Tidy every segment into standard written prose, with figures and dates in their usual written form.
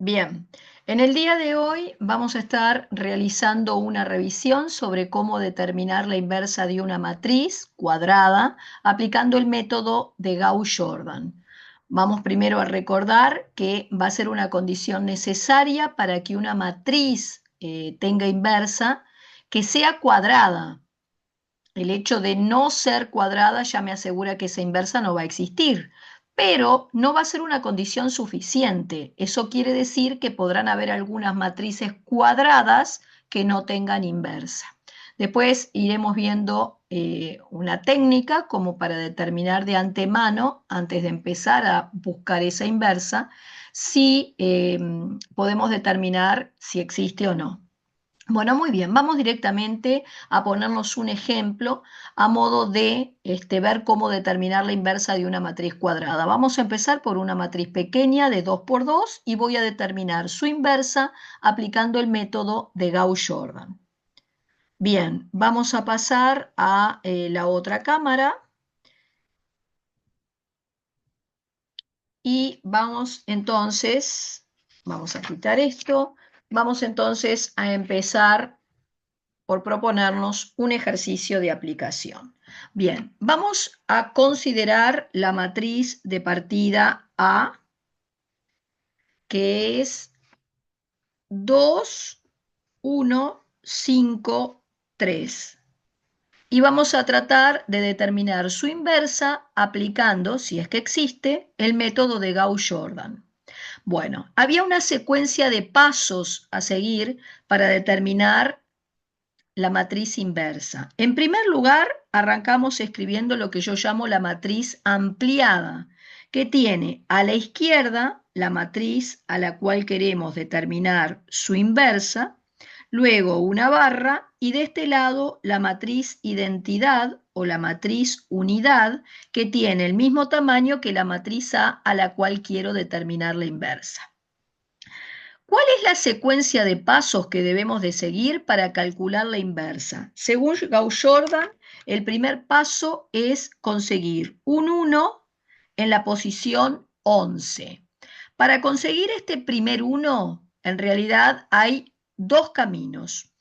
Bien, en el día de hoy vamos a estar realizando una revisión sobre cómo determinar la inversa de una matriz cuadrada aplicando el método de Gauss-Jordan. Vamos primero a recordar que va a ser una condición necesaria para que una matriz tenga inversa que sea cuadrada. El hecho de no ser cuadrada ya me asegura que esa inversa no va a existir, pero no va a ser una condición suficiente. Eso quiere decir que podrán haber algunas matrices cuadradas que no tengan inversa. Después iremos viendo una técnica como para determinar de antemano, antes de empezar a buscar esa inversa, si podemos determinar si existe o no. Bueno, muy bien, vamos directamente a ponernos un ejemplo a modo de ver cómo determinar la inversa de una matriz cuadrada. Vamos a empezar por una matriz pequeña de 2 por 2 y voy a determinar su inversa aplicando el método de Gauss-Jordan. Bien, vamos a pasar a la otra cámara y vamos a quitar esto, vamos entonces a empezar por proponernos un ejercicio de aplicación. Bien, vamos a considerar la matriz de partida A, que es 2, 1, 5, 3. Y vamos a tratar de determinar su inversa aplicando, si es que existe, el método de Gauss-Jordan. Bueno, había una secuencia de pasos a seguir para determinar la matriz inversa. En primer lugar, arrancamos escribiendo lo que yo llamo la matriz ampliada, que tiene a la izquierda la matriz a la cual queremos determinar su inversa, luego una barra y de este lado la matriz identidad o la matriz unidad, que tiene el mismo tamaño que la matriz A la cual quiero determinar la inversa. ¿Cuál es la secuencia de pasos que debemos de seguir para calcular la inversa? Según Gauss-Jordan, el primer paso es conseguir un 1 en la posición 11. Para conseguir este primer 1, en realidad hay dos caminos.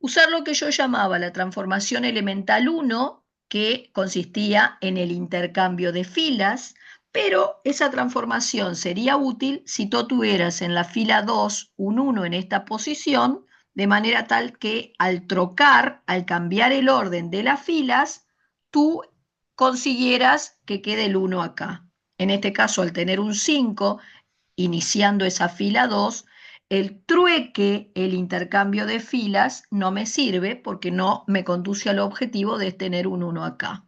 Usar lo que yo llamaba la transformación elemental 1, que consistía en el intercambio de filas, pero esa transformación sería útil si tú tuvieras en la fila 2 un 1 en esta posición, de manera tal que al trocar, al cambiar el orden de las filas, tú consiguieras que quede el 1 acá. En este caso, al tener un 5, iniciando esa fila 2, el trueque, el intercambio de filas, no me sirve porque no me conduce al objetivo de tener un 1 acá.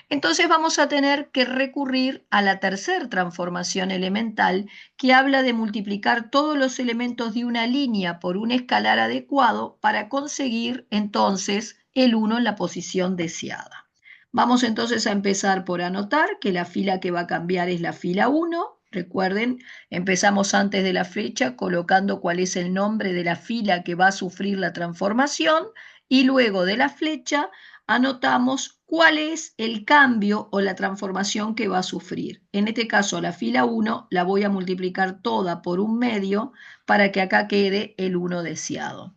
Entonces vamos a tener que recurrir a la tercera transformación elemental, que habla de multiplicar todos los elementos de una línea por un escalar adecuado para conseguir entonces el 1 en la posición deseada. Vamos entonces a empezar por anotar que la fila que va a cambiar es la fila 1. Recuerden, empezamos antes de la flecha colocando cuál es el nombre de la fila que va a sufrir la transformación y luego de la flecha anotamos cuál es el cambio o la transformación que va a sufrir. En este caso, la fila 1 la voy a multiplicar toda por un medio para que acá quede el 1 deseado.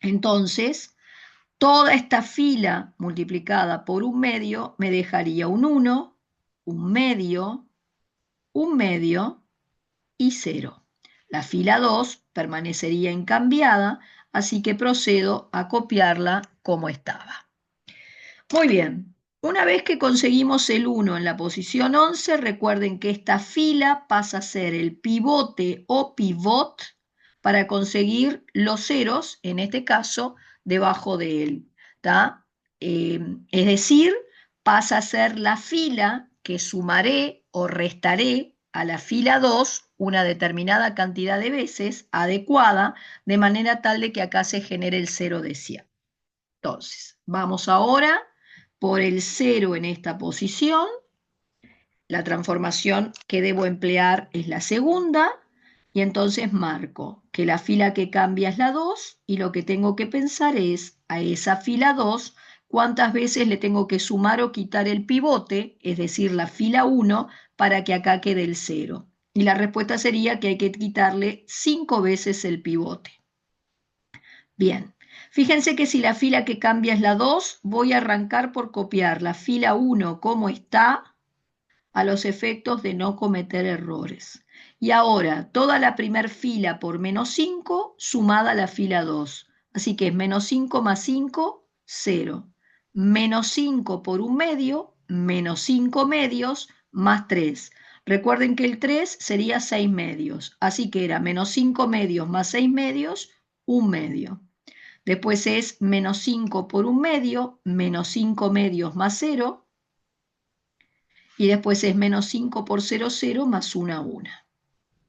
Entonces, toda esta fila multiplicada por un medio me dejaría un 1, un medio y 0. La fila 2 permanecería incambiada, así que procedo a copiarla como estaba. Muy bien, una vez que conseguimos el 1 en la posición 11, recuerden que esta fila pasa a ser el pivote o pivot para conseguir los ceros, en este caso, debajo de él. Es decir, pasa a ser la fila que sumaré o restaré a la fila 2 una determinada cantidad de veces adecuada, de manera tal de que acá se genere el cero deseado. Entonces, vamos ahora por el 0 en esta posición. La transformación que debo emplear es la segunda, y entonces marco que la fila que cambia es la 2, y lo que tengo que pensar es a esa fila 2 cuántas veces le tengo que sumar o quitar el pivote, es decir, la fila 1, para que acá quede el 0. Y la respuesta sería que hay que quitarle 5 veces el pivote. Bien, fíjense que si la fila que cambia es la 2, voy a arrancar por copiar la fila 1 como está, a los efectos de no cometer errores. Y ahora, toda la primer fila por menos 5 sumada a la fila 2. Así que es menos 5 más 5, 0. Menos 5 por un medio, menos 5 medios, más 3. Recuerden que el 3 sería 6 medios. Así que era menos 5 medios más 6 medios, un medio. Después es menos 5 por un medio, menos 5 medios más 0, y después es menos 5 por 0, 0 más 1, 1.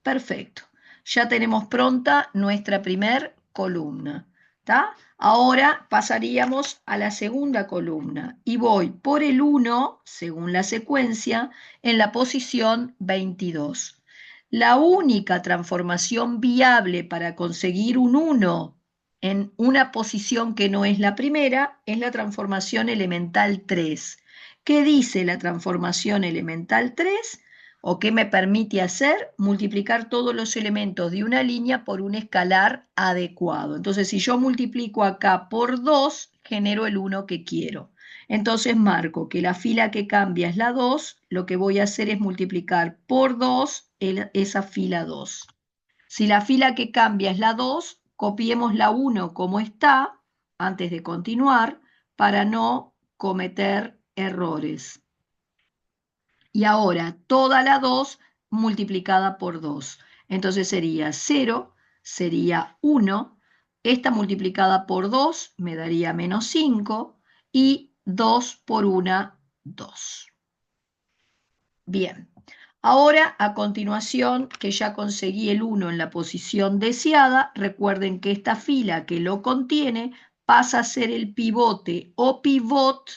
Perfecto. Ya tenemos pronta nuestra primer columna. ¿Tá? Ahora pasaríamos a la segunda columna y voy por el 1, según la secuencia, en la posición 22. La única transformación viable para conseguir un 1 en una posición que no es la primera es la transformación elemental 3. ¿Qué dice la transformación elemental 3? ¿O qué me permite hacer? Multiplicar todos los elementos de una línea por un escalar adecuado. Entonces, si yo multiplico acá por 2, genero el 1 que quiero. Entonces marco que la fila que cambia es la 2, lo que voy a hacer es multiplicar por 2 esa fila 2. Si la fila que cambia es la 2, copiemos la 1 como está, antes de continuar, para no cometer errores. Y ahora toda la 2 multiplicada por 2. Entonces sería 0, sería 1. Esta multiplicada por 2 me daría menos 5 y 2 por 1, 2. Bien, ahora a continuación que ya conseguí el 1 en la posición deseada, recuerden que esta fila que lo contiene pasa a ser el pivote o pivot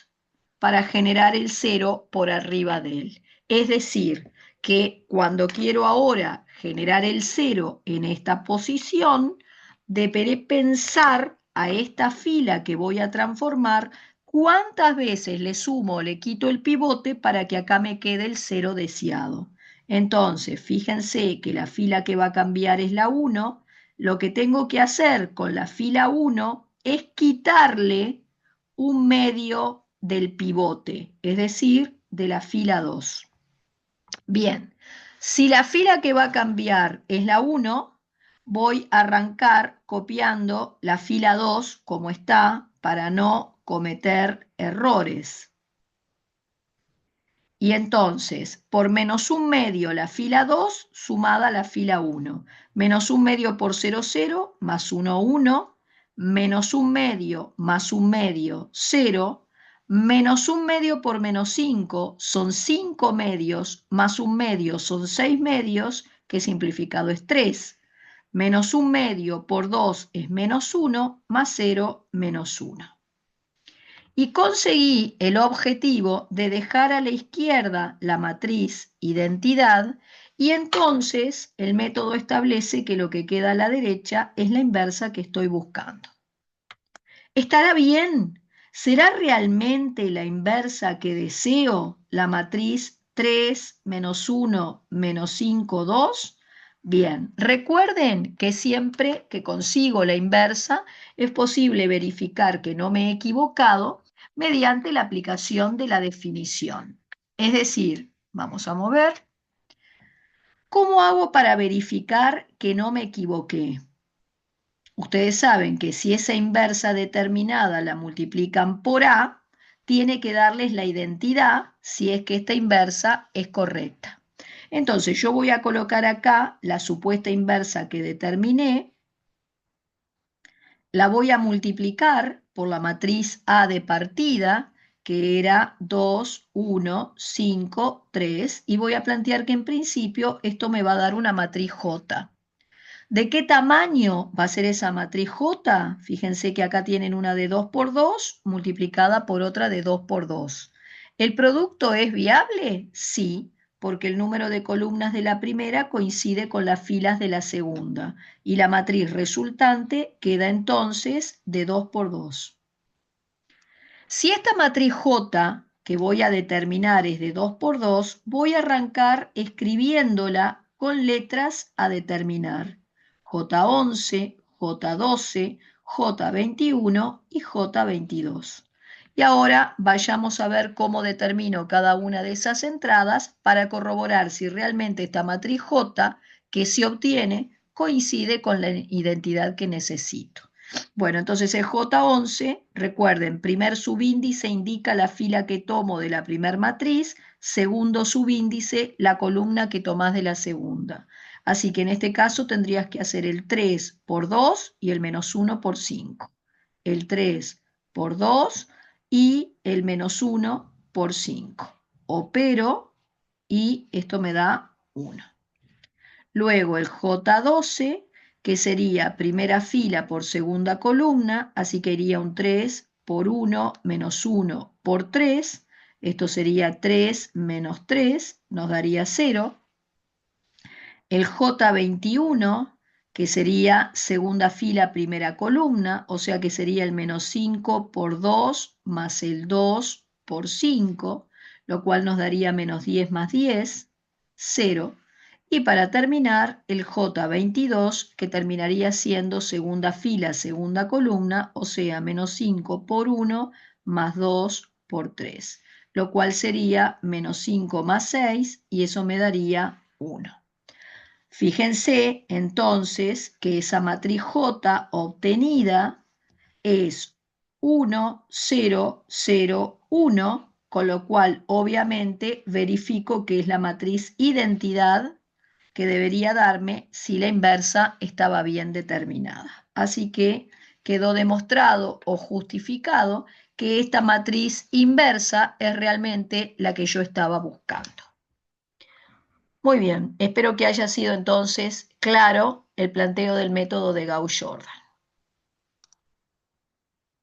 para generar el 0 por arriba de él. Es decir, que cuando quiero ahora generar el 0 en esta posición, deberé pensar a esta fila que voy a transformar cuántas veces le sumo o le quito el pivote para que acá me quede el 0 deseado. Entonces, fíjense que la fila que va a cambiar es la 1. Lo que tengo que hacer con la fila 1 es quitarle un medio del pivote, es decir, de la fila 2. Bien, si la fila que va a cambiar es la 1, voy a arrancar copiando la fila 2 como está para no cometer errores. Y entonces, por menos un medio la fila 2 sumada a la fila 1. Menos un medio por 0, 0, más 1, 1. Menos un medio más un medio, 0. Menos un medio por menos 5 son 5 medios, más un medio son 6 medios, que simplificado es 3. Menos un medio por 2 es menos 1, más 0, menos 1. Y conseguí el objetivo de dejar a la izquierda la matriz identidad y entonces el método establece que lo que queda a la derecha es la inversa que estoy buscando. ¿Estará bien? ¿Será realmente la inversa que deseo, la matriz 3 menos 1 menos 5, 2? Bien, recuerden que siempre que consigo la inversa es posible verificar que no me he equivocado mediante la aplicación de la definición. Es decir, vamos a mover. ¿Cómo hago para verificar que no me equivoqué? Ustedes saben que si esa inversa determinada la multiplican por A, tiene que darles la identidad si es que esta inversa es correcta. Entonces yo voy a colocar acá la supuesta inversa que determiné, la voy a multiplicar por la matriz A de partida, que era 2, 1, 5, 3, y voy a plantear que en principio esto me va a dar una matriz J. ¿De qué tamaño va a ser esa matriz J? Fíjense que acá tienen una de 2 por 2 multiplicada por otra de 2 por 2. ¿El producto es viable? Sí, porque el número de columnas de la primera coincide con las filas de la segunda y la matriz resultante queda entonces de 2 por 2. Si esta matriz J que voy a determinar es de 2 por 2, voy a arrancar escribiéndola con letras a determinar. J11, J12, J21 y J22. Y ahora vayamos a ver cómo determino cada una de esas entradas para corroborar si realmente esta matriz J que se obtiene coincide con la identidad que necesito. Bueno, entonces el J11, recuerden, primer subíndice indica la fila que tomo de la primer matriz, segundo subíndice la columna que tomás de la segunda. Así que en este caso tendrías que hacer el 3 por 2 y el menos 1 por 5. El 3 por 2 y el menos 1 por 5. Opero y esto me da 1. Luego el J12, que sería primera fila por segunda columna, así que iría un 3 por 1 menos 1 por 3. Esto sería 3 menos 3, nos daría 0. El J21, que sería segunda fila, primera columna, o sea que sería el menos 5 por 2 más el 2 por 5, lo cual nos daría menos 10 más 10, 0. Y para terminar, el J22, que terminaría siendo segunda fila, segunda columna, o sea, menos 5 por 1 más 2 por 3, lo cual sería menos 5 más 6, y eso me daría 1. Fíjense entonces que esa matriz J obtenida es 1, 0, 0, 1, con lo cual obviamente verifico que es la matriz identidad que debería darme si la inversa estaba bien determinada. Así que quedó demostrado o justificado que esta matriz inversa es realmente la que yo estaba buscando. Muy bien, espero que haya sido entonces claro el planteo del método de Gauss-Jordan.